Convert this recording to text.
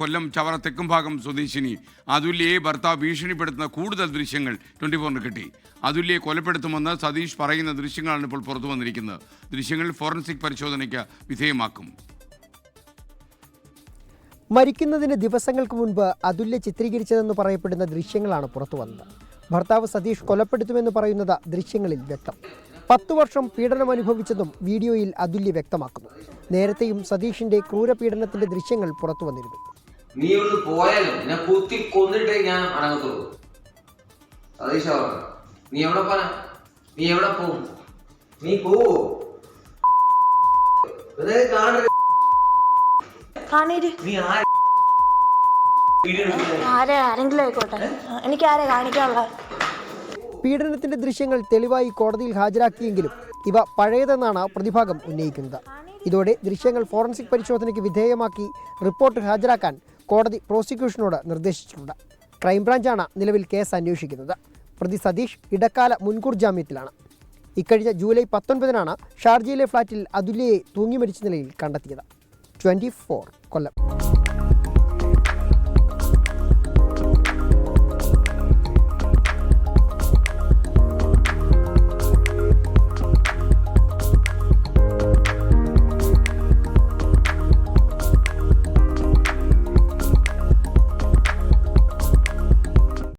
കൊല്ലം ചവറ തെക്കുംഭാഗം സ്വദേശിനി അതുല്യയെ ഭർത്താവ് ഭീഷണിപ്പെടുത്തുന്ന കൂടുതൽ ദൃശ്യങ്ങൾ 24 കിട്ടി. അതുല്യയെ കൊലപ്പെടുത്തുമെന്ന് സതീഷ് പറയുന്ന ദൃശ്യങ്ങളാണ് ഇപ്പോൾ പുറത്തു വന്നിരിക്കുന്നത്. ദൃശ്യങ്ങൾ ഫോറൻസിക് പരിശോധനയ്ക്ക് വിധേയമാക്കും. മരിക്കുന്നതിന് ദിവസങ്ങൾക്ക് മുൻപ് അതുല്യ ചിത്രീകരിച്ചതെന്ന് പറയപ്പെടുന്ന ദൃശ്യങ്ങളാണ് പുറത്തു വന്നത്. ഭർത്താവ് സതീഷ് കൊലപ്പെടുത്തുമെന്ന് പറയുന്നത് ദൃശ്യങ്ങളിൽ വ്യക്തം. 10 വർഷം പീഡനം അനുഭവിച്ചതും വീഡിയോയിൽ അതുല്യ വ്യക്തമാക്കുന്നു. നേരത്തെയും സതീഷിന്റെ ക്രൂരപീഡനത്തിന്റെ ദൃശ്യങ്ങൾ പുറത്തു വന്നിരുന്നു. നീ ഒന്ന് പോയാലും ഞാൻ കുത്തി കൊന്നിട്ടേ ഞാൻ അടങ്ങത്തുള്ളൂ. സതീഷ നീ എവിടെ പോനാ? നീ എവിടെ പോവും? നീ പോവോ? ആരെങ്കിലും ആയിക്കോട്ടെ, എനിക്ക് ആരെ കാണിക്കാനുള്ള. പീഡനത്തിന്റെ ദൃശ്യങ്ങൾ തെളിവായി കോടതിയിൽ ഹാജരാക്കിയെങ്കിലും ഇവ പഴയതെന്നാണ് പ്രതിഭാഗം ഉന്നയിക്കുന്നത്. ഇതോടെ ദൃശ്യങ്ങൾ ഫോറൻസിക് പരിശോധനയ്ക്ക് വിധേയമാക്കി റിപ്പോർട്ട് ഹാജരാക്കാൻ കോടതി പ്രോസിക്യൂഷനോട് നിർദ്ദേശിച്ചിട്ടുണ്ട്. ക്രൈംബ്രാഞ്ചാണ് നിലവിൽ കേസ് അന്വേഷിക്കുന്നത്. പ്രതി സതീഷ് ഇടക്കാല മുൻകൂർ ജാമ്യത്തിലാണ്. ഇക്കഴിഞ്ഞ ജൂലൈ 19-നാണ് ഷാർജയിലെ ഫ്ളാറ്റിൽ അതുല്യയെ തൂങ്ങി മരിച്ച നിലയിൽ കണ്ടെത്തിയത്. 24 കൊല്ലം.